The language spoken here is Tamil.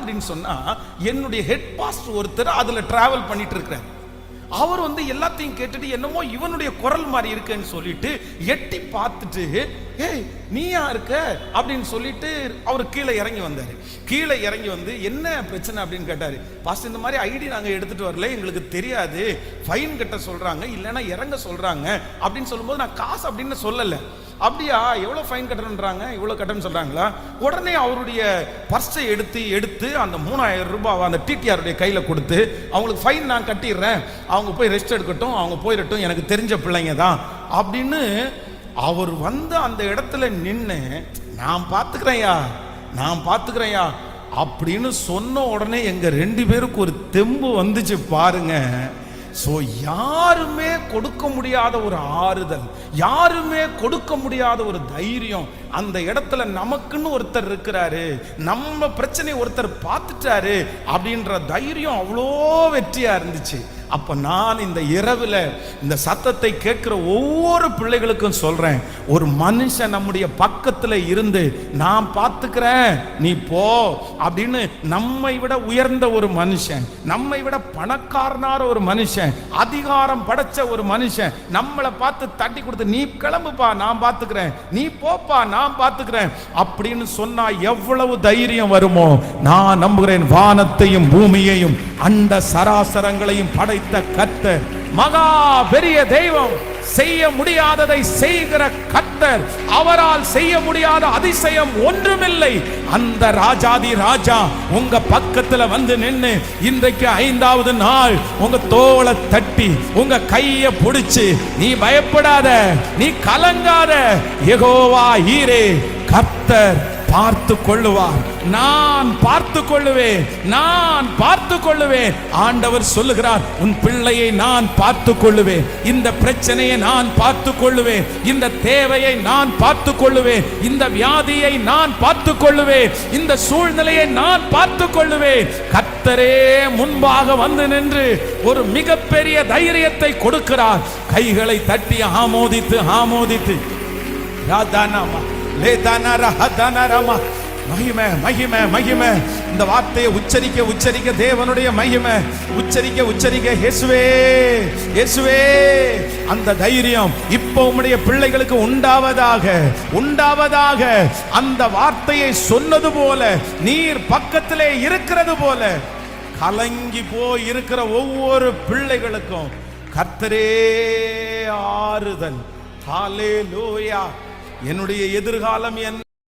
அப்படின்னு சொன்னா, என்னுடைய ஹெட் பாஸ்டர் ஒருத்தர் அதுல டிராவல் பண்ணிட்டு இருக்கிறார். அவர் எல்லாத்தையும் கேட்டுட்டு என்னமோ இவனுடைய குரல் மாதிரி இருக்குன்னு சொல்லிட்டு எட்டி பார்த்துட்டு, ஏய் நீயா இருக்க அப்படின்னு சொல்லிட்டு அவர் கீழே இறங்கி வந்தாரு. கீழே இறங்கி வந்து என்ன பிரச்சனை அப்படின்னு கேட்டாரு. பாஸ்டர், இந்த மாதிரி ஐடி நாங்க எடுத்துட்டு வரல, எங்களுக்கு தெரியாது, ஃபைன் கட்ட சொல்றாங்க, இல்லைன்னா இறங்க சொல்றாங்க அப்படின்னு சொல்லும்போது நான் காசு அப்படின்னு சொல்லல. அப்படியா, எவ்வளவு ஃபைன் கட்டணுன்றாங்க, இவ்வளவு கட்டணும்னு சொல்றாங்களா? உடனே அவருடைய பர்ஸை எடுத்து அந்த 3000 ரூபாய் அந்த டிடிஆருடைய கையில கொடுத்து, அவங்களுக்கு ஃபைன் நான் கட்டிடுறேன், அவங்க போய் ரெஸ்ட் எடுக்கட்டும், அவங்க போயிடட்டும், எனக்கு தெரிஞ்ச பிள்ளைங்க தான் அப்படின்னு அவர் அந்த இடத்துல நின்று, நான் பார்த்துக்கிறேன்யா அப்படின்னு சொன்ன உடனே எங்க 2 பேருக்கு ஒரு தெம்பு வந்துச்சு பாருங்க. சோ யாருமே கொடுக்க முடியாத ஒரு ஆறுதல், யாருமே கொடுக்க முடியாத ஒரு தைரியம் அந்த இடத்துல நமக்குன்னு ஒருத்தர் இருக்கிறாரு, நம்ம பிரச்சனை ஒருத்தர் பார்த்துட்டாரு அப்படின்ற தைரியம் அவ்வளோ வெற்றியா இருந்துச்சு. அப்ப நான் இந்த இரவுல இந்த சத்தத்தை கேட்கிற ஒவ்வொரு பிள்ளைகளுக்கும் சொல்றேன், ஒரு மனுஷன் நம்முடைய பக்கத்துல இருந்து நான் பார்த்துக்கிறேன் நீ போ அப்படின்னு, நம்மை விட உயர்ந்த ஒரு மனுஷன், நம்மை விட பணக்காரனார ஒரு மனுஷன், அதிகாரம் படைச்ச ஒரு மனுஷன் நம்மளை பார்த்து தட்டி கொடுத்து, நீ கிளம்புப்பா நான் பார்த்துக்கிறேன், நீ போப்பா நான் பார்த்துக்கிறேன் அப்படின்னு சொன்னா எவ்வளவு தைரியம் வருமோ? நான் நம்புகிறேன், வானத்தையும் பூமியையும் அண்ட சராசரங்களையும் படைத்த கர்த்தர், மகா பெரிய தெய்வம், செய்ய முடியாததை செய்கிற கர்த்தர், அவரால் செய்ய முடியாத அதிசயம் ஒன்றுமில்லை. அந்த ராஜாதி ராஜா உங்க பக்கத்துல வந்து நின்னு இன்றைக்கு 5வது நாள் உங்க தோளை தட்டி உங்க கையை பிடிச்சு, நீ பயப்படாத, நீ கலங்காத, யெகோவா ஈரே, கர்த்தர் பார்த்து கொள்ளுவார், நான் பார்த்து கொள்ளுவேன், நான் பார்த்து கொள்ளுவேன். ஆண்டவர் சொல்லுகிறார், உன் பிள்ளையை நான் பார்த்து கொள்ளுவேன், இந்த பிரச்சனையை நான் பார்த்து கொள்ளுவேன், இந்த தேவையை நான் பார்த்து கொள்ளுவேன், இந்த வியாதியை நான் பார்த்து கொள்ளுவேன், இந்த சூழ்நிலையை நான் பார்த்து கொள்ளுவேன். கர்த்தரே முன்பாக வந்து நின்று ஒரு மிகப்பெரிய தைரியத்தை கொடுக்கிறார். கைகளை தட்டி ஆமோதித்து ராதானாமா மகிமை மகிமை மகிமை. இந்த வார்த்தையை உச்சரிக்க தேவனுடைய மகிமை உச்சரிக்க இயேசுவே இயேசுவே. அந்த தைரியம் இப்போ உம்முடைய பிள்ளைகளுக்கு உண்டாவதாக. அந்த வார்த்தையை சொன்னது போல, நீர் பக்கத்திலே இருக்கிறது போல, கலங்கி போய் இருக்கிற ஒவ்வொரு பிள்ளைகளுக்கும் கர்த்தரே ஆறுதல். ஹல்லேலூயா. என்னுடைய எதிர்காலம்